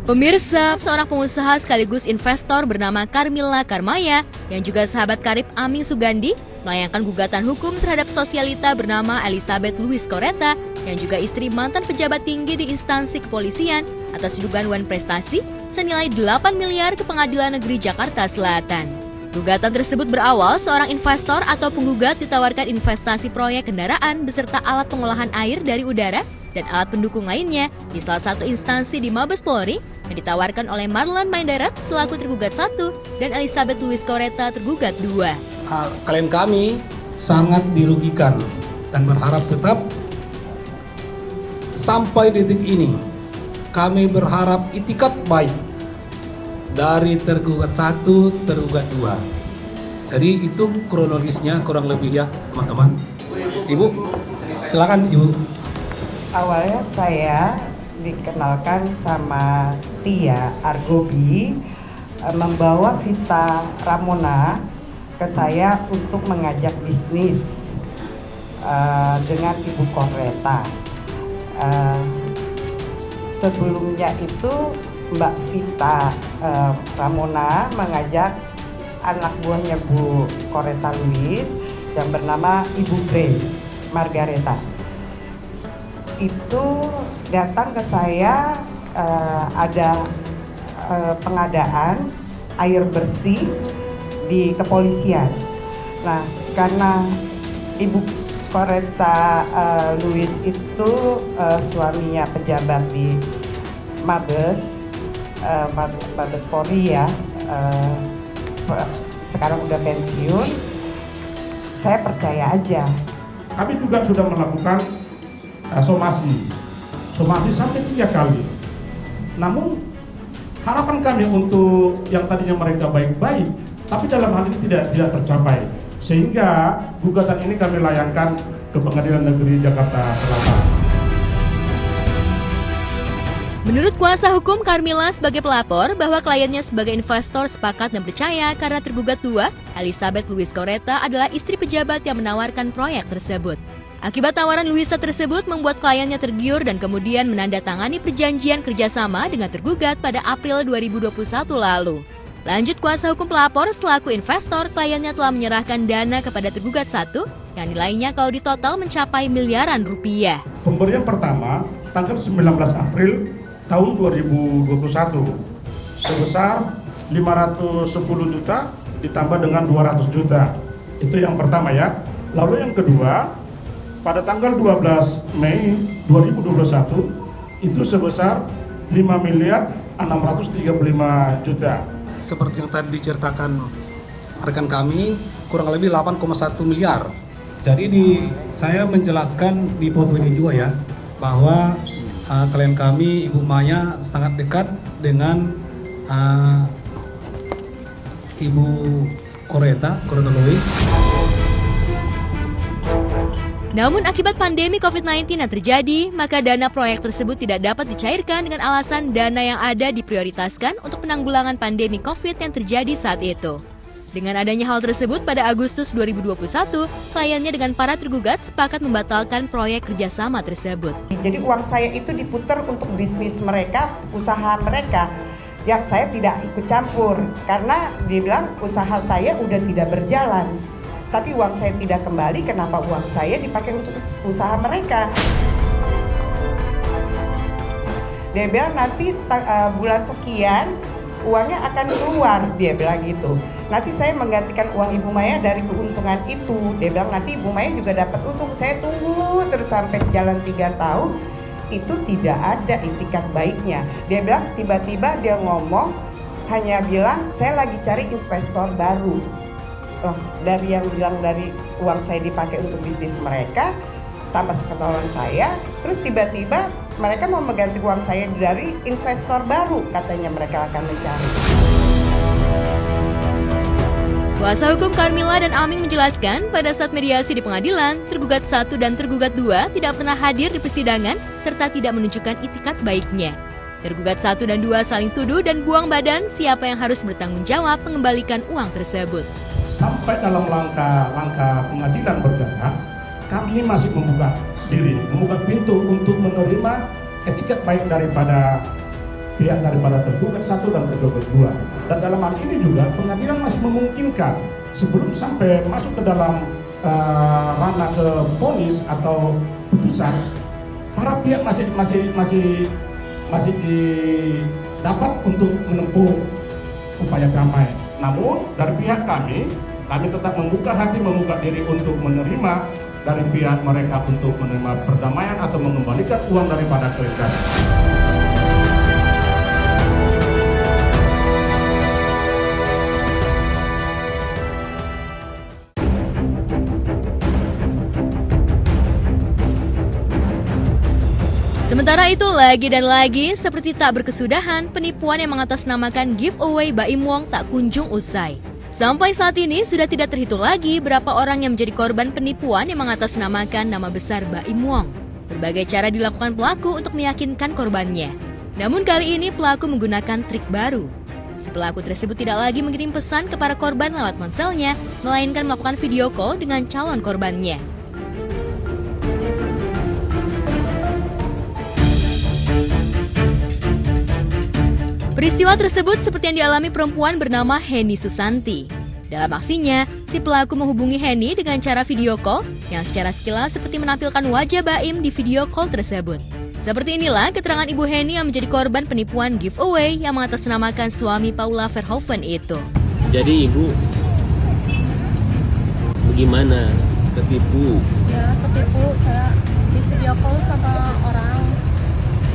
Pemirsa, seorang pengusaha sekaligus investor bernama Karmila Karmaya yang juga sahabat karib Aming Sugandi melayangkan gugatan hukum terhadap sosialita bernama Elizabeth Louis Koreta yang juga istri mantan pejabat tinggi di instansi kepolisian atas dugaan wan prestasi senilai 8 miliar ke Pengadilan Negeri Jakarta Selatan. Gugatan tersebut berawal seorang investor atau penggugat ditawarkan investasi proyek kendaraan beserta alat pengolahan air dari udara dan alat pendukung lainnya di salah satu instansi di Mabes Polri yang ditawarkan oleh Marlon Mayndarat selaku tergugat 1 dan Elizabeth Louis Koreta tergugat 2. Klien kami sangat dirugikan dan berharap tetap sampai detik ini kami berharap itikat baik dari tergugat 1, tergugat 2. Jadi itu kronologisnya kurang lebih ya teman-teman. Ibu, silakan Ibu. Awalnya saya dikenalkan sama Tia Argobi membawa Vita Ramona ke saya untuk mengajak bisnis dengan Ibu Koreta. Sebelumnya itu Mbak Vita Ramona mengajak anak buahnya Bu Koreta Louis yang bernama Ibu Grace Margareta. Itu datang ke saya ada pengadaan air bersih di kepolisian. Nah, karena Ibu Koreta Louis itu suaminya pejabat di Mabes Polri ya, sekarang udah pensiun, saya percaya aja. Kami juga sudah melakukan somasi sampai 3 kali. Namun harapan kami untuk yang tadinya mereka baik-baik, tapi dalam hal ini tidak tercapai. Sehingga gugatan ini kami layangkan ke Pengadilan Negeri Jakarta Selatan. Menurut kuasa hukum Karmila sebagai pelapor bahwa kliennya sebagai investor sepakat dan percaya karena tergugat 2, Elizabeth Louis Koreta adalah istri pejabat yang menawarkan proyek tersebut. Akibat tawaran Louisa tersebut membuat kliennya tergiur dan kemudian menandatangani perjanjian kerjasama dengan tergugat pada April 2021 lalu. Lanjut kuasa hukum pelapor selaku investor, kliennya telah menyerahkan dana kepada tergugat 1 yang nilainya kalau ditotal mencapai miliaran rupiah. Pemberian pertama tanggal 19 April tahun 2021 sebesar 510 juta ditambah dengan 200 juta. Itu yang pertama ya. Lalu yang kedua, pada tanggal 12 Mei 2021 itu sebesar 5 miliar 635 juta. Seperti yang tadi diceritakan rekan kami, kurang lebih 8,1 miliar. Jadi saya menjelaskan di foto ini juga ya, bahwa klien kami Ibu Maya sangat dekat dengan Ibu Koreta Louis. Namun akibat pandemi COVID-19 yang terjadi, maka dana proyek tersebut tidak dapat dicairkan dengan alasan dana yang ada diprioritaskan untuk penanggulangan pandemi COVID yang terjadi saat itu. Dengan adanya hal tersebut pada Agustus 2021, kliennya dengan para tergugat sepakat membatalkan proyek kerjasama tersebut. Jadi uang saya itu diputar untuk bisnis mereka, usaha mereka, yang saya tidak ikut campur karena dia bilang usaha saya udah tidak berjalan. Tapi uang saya tidak kembali, kenapa uang saya dipakai untuk usaha mereka? Dia bilang nanti bulan sekian uangnya akan keluar, dia bilang gitu. Nanti saya menggantikan uang Ibu Maya dari keuntungan itu. Dia bilang nanti Ibu Maya juga dapat untung. Saya tunggu terus sampai jalan 3 tahun, itu tidak ada itikat baiknya. Dia bilang tiba-tiba dia ngomong, hanya bilang saya lagi cari investor baru. Loh, dari yang bilang dari uang saya dipakai untuk bisnis mereka, tambah sepengetahuan saya, terus tiba-tiba mereka mau mengganti uang saya dari investor baru, katanya mereka akan mencari. Kuasa hukum Karmila dan Aming menjelaskan pada saat mediasi di pengadilan, tergugat 1 dan tergugat 2 tidak pernah hadir di persidangan serta tidak menunjukkan itikat baiknya. Tergugat 1 dan 2 saling tuduh dan buang badan siapa yang harus bertanggung jawab mengembalikan uang tersebut. Sampai dalam langkah pengadilan berjalan, kami masih membuka diri, membuka pintu untuk menerima etiket baik daripada pihak daripada tergugat 1 dan tergugat 2. Dan dalam hal ini juga pengadilan masih memungkinkan sebelum sampai masuk ke dalam ranah ke vonis atau putusan, para pihak masih dapat untuk menempuh upaya damai. Namun dari pihak kami tetap membuka hati, membuka diri untuk menerima dari pihak mereka untuk menerima perdamaian atau mengembalikan uang daripada klien kami. Sementara itu lagi dan lagi, seperti tak berkesudahan, penipuan yang mengatasnamakan giveaway Baim Wong tak kunjung usai. Sampai saat ini sudah tidak terhitung lagi berapa orang yang menjadi korban penipuan yang mengatasnamakan nama besar Baim Wong. Berbagai cara dilakukan pelaku untuk meyakinkan korbannya. Namun kali ini pelaku menggunakan trik baru. Si pelaku tersebut tidak lagi mengirim pesan kepada korban lewat ponselnya, melainkan melakukan video call dengan calon korbannya. Peristiwa tersebut seperti yang dialami perempuan bernama Heni Susanti. Dalam aksinya, si pelaku menghubungi Heni dengan cara video call yang secara sekilas seperti menampilkan wajah Baim di video call tersebut. Seperti inilah keterangan Ibu Heni yang menjadi korban penipuan giveaway yang mengatasnamakan suami Paula Verhoeven itu. Jadi Ibu, bagaimana? Ketipu? Ya, ketipu. Saya di video call sama orang.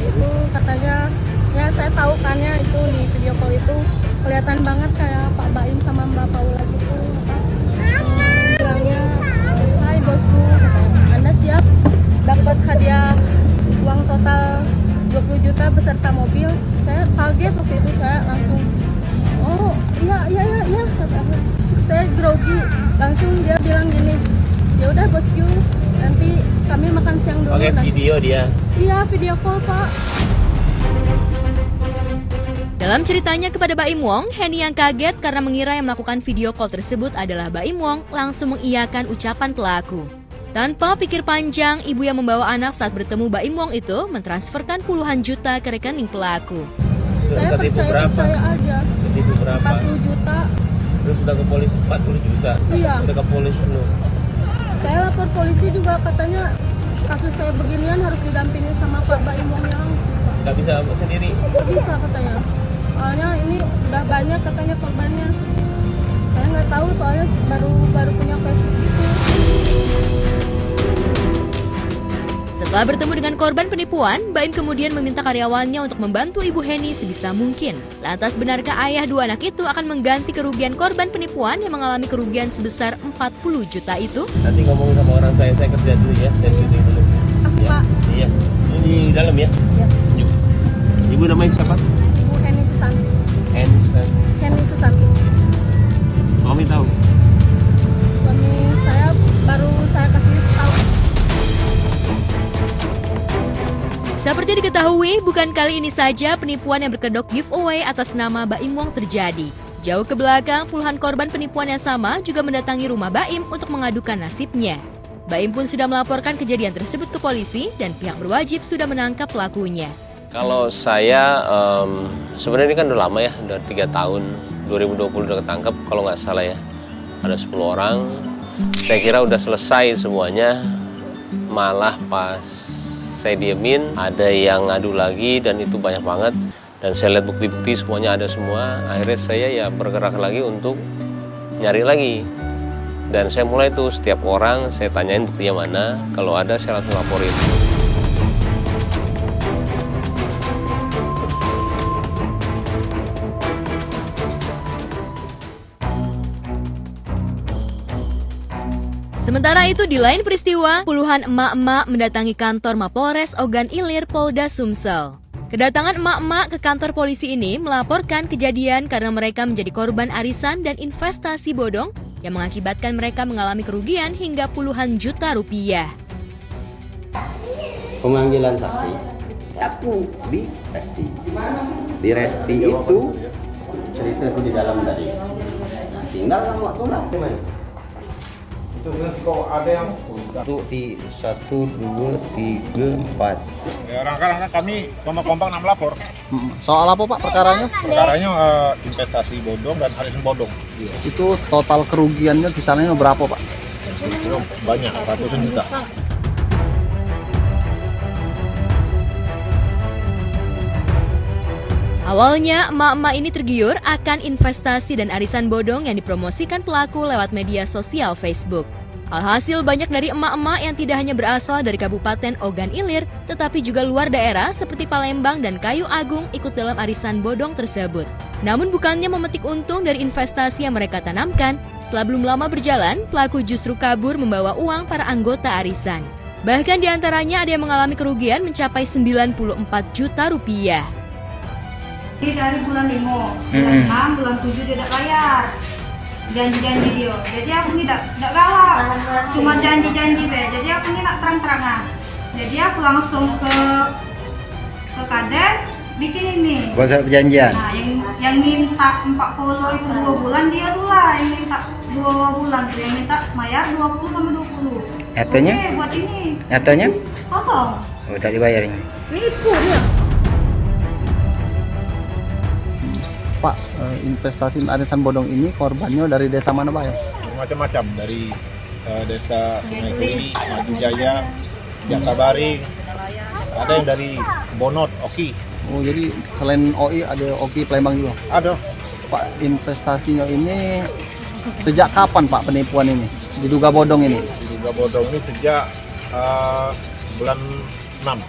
Itu katanya, ya saya tahu kan ya itu di video call itu kelihatan banget kayak Pak Baim sama Mbak Paula gitu. Bilangnya, hai bosku, katanya, Anda siap dapat hadiah uang total 20 juta beserta mobil. Saya kaget waktu itu, saya langsung, oh iya, kata aku. Saya grogi, langsung dia bilang gini, ya udah bosku, nanti kami makan siang dulu. Pakai video dia? Iya, video call Pak. Dalam ceritanya kepada Baim Wong, Heni yang kaget karena mengira yang melakukan video call tersebut adalah Baim Wong langsung mengiyakan ucapan pelaku. Tanpa pikir panjang, ibu yang membawa anak saat bertemu Baim Wong itu mentransferkan puluhan juta ke rekening pelaku. Saya percaya aja. Ketipu berapa? 40 juta. Terus udah ke polisi 40 juta? Iya. Udah ke polisi belum? Saya lapor polisi juga, katanya kasus saya beginian harus didampingi sama Pak Baim Wongnya langsung. Gak bisa sendiri? Nggak bisa katanya. Soalnya ini udah banyak katanya korbannya. Saya nggak tahu soalnya baru punya Facebook gitu. Setelah bertemu dengan korban penipuan, Baim kemudian meminta karyawannya untuk membantu Ibu Heni sebisa mungkin. Lantas benarkah ayah dua anak itu akan mengganti kerugian korban penipuan yang mengalami kerugian sebesar 40 juta itu? Nanti ngomong sama orang saya kerja dulu ya, saya syuting dulu. Kasih Ya. Pak. Iya, ini di dalam ya? Ya. Yuk. Ibu namanya siapa? Ibu Heni Susanti. Heni Susanti. Suami tahu? Suami saya baru saya kasih tahu. Seperti diketahui, bukan kali ini saja penipuan yang berkedok giveaway atas nama Baim Wong terjadi. Jauh ke belakang, puluhan korban penipuan yang sama juga mendatangi rumah Baim untuk mengadukan nasibnya. Baim pun sudah melaporkan kejadian tersebut ke polisi dan pihak berwajib sudah menangkap pelakunya. Kalau saya, sebenarnya ini kan udah lama ya, udah 3 tahun, 2020 udah ketangkep kalau nggak salah ya. Ada 10 orang, saya kira udah selesai semuanya, malah pas saya diemin, ada yang ngadu lagi dan itu banyak banget. Dan saya lihat bukti-bukti semuanya ada semua, akhirnya saya ya bergerak lagi untuk nyari lagi. Dan saya mulai tuh setiap orang saya tanyain buktinya mana, kalau ada saya langsung laporin. Sementara itu di lain peristiwa, puluhan emak-emak mendatangi kantor Mapolres Ogan Ilir Polda Sumsel. Kedatangan emak-emak ke kantor polisi ini melaporkan kejadian karena mereka menjadi korban arisan dan investasi bodong yang mengakibatkan mereka mengalami kerugian hingga puluhan juta rupiah. Pemanggilan saksi, aku di Resti. Di Resti itu cerita itu di dalam tadi. Tinggal kamu waktu lah. Kok ada yang 1, 2, 3, 4. ya, rangka-rangka kami kompak-kompak 6 lapor. Soal apa Pak perkaranya? Perkaranya investasi bodong dan arisan bodong. Itu total kerugiannya kisarannya berapa Pak? Banyak, ratusan juta. Awalnya, emak-emak ini tergiur akan investasi dan arisan bodong yang dipromosikan pelaku lewat media sosial Facebook. Alhasil banyak dari emak-emak yang tidak hanya berasal dari Kabupaten Ogan Ilir, tetapi juga luar daerah seperti Palembang dan Kayu Agung ikut dalam arisan bodong tersebut. Namun bukannya memetik untung dari investasi yang mereka tanamkan, setelah belum lama berjalan, pelaku justru kabur membawa uang para anggota arisan. Bahkan diantaranya ada yang mengalami kerugian mencapai 94 juta rupiah. Jadi dari bulan 5, bulan 6, bulan 7 dia tidak bayar. Janji-janji dia. Jadi aku tidak galak. Cuma janji-janji be. Jadi aku ini nak terang-terangan. Jadi aku langsung ke kades bikin ini. Buat perjanjian. Nah, yang minta 40 itu 2 bulan dia dulu lah yang minta 2 bulan tuh yang minta bayar 20 sama 20. Nyatanya? Oke, buat ini. Nyatanya? Kosong. Udah dibayarin. Nipu dia. Pak, investasi arisan bodong ini korbannya dari desa mana Pak ya? Macam-macam dari desa Sungai Kuli, Maju Jaya, Jakabaring, ada yang dari Bonot, Oki. Oh jadi selain OI ada Oki Palembang juga? Ada. Pak, investasinya ini sejak kapan Pak penipuan ini? Diduga bodong ini? Diduga bodong ini sejak bulan 6.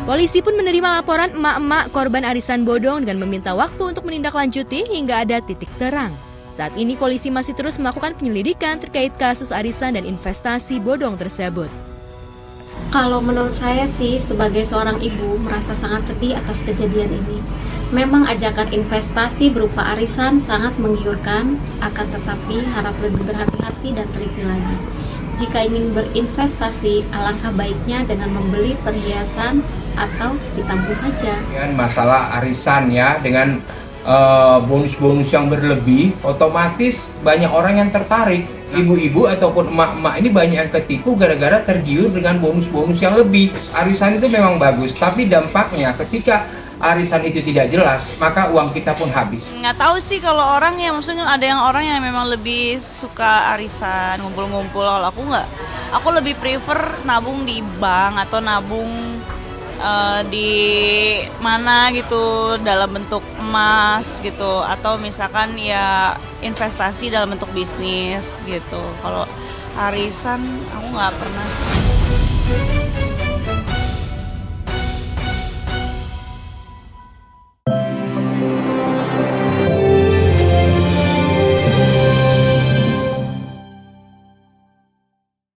Polisi pun menerima laporan emak-emak korban arisan bodong dengan meminta waktu untuk menindaklanjuti hingga ada titik terang. Saat ini polisi masih terus melakukan penyelidikan terkait kasus arisan dan investasi bodong tersebut. Kalau menurut saya sih sebagai seorang ibu merasa sangat sedih atas kejadian ini. Memang ajakan investasi berupa arisan sangat menggiurkan, akan tetapi harap lebih berhati-hati dan teliti lagi. Jika ingin berinvestasi, alangkah baiknya dengan membeli perhiasan atau ditampung saja. Dengan masalah arisan ya, dengan bonus-bonus yang berlebih, otomatis banyak orang yang tertarik. Ibu-ibu ataupun emak-emak ini banyak yang ketipu gara-gara tergiur dengan bonus-bonus yang lebih. Arisan itu memang bagus, tapi dampaknya ketika arisan itu tidak jelas, maka uang kita pun habis. Nggak tahu sih kalau orang ya, maksudnya ada yang orang yang memang lebih suka arisan, ngumpul-ngumpul. Kalau aku nggak, aku lebih prefer nabung di bank atau nabung di mana gitu, dalam bentuk emas gitu, atau misalkan ya investasi dalam bentuk bisnis gitu. Kalau arisan aku nggak pernah sih.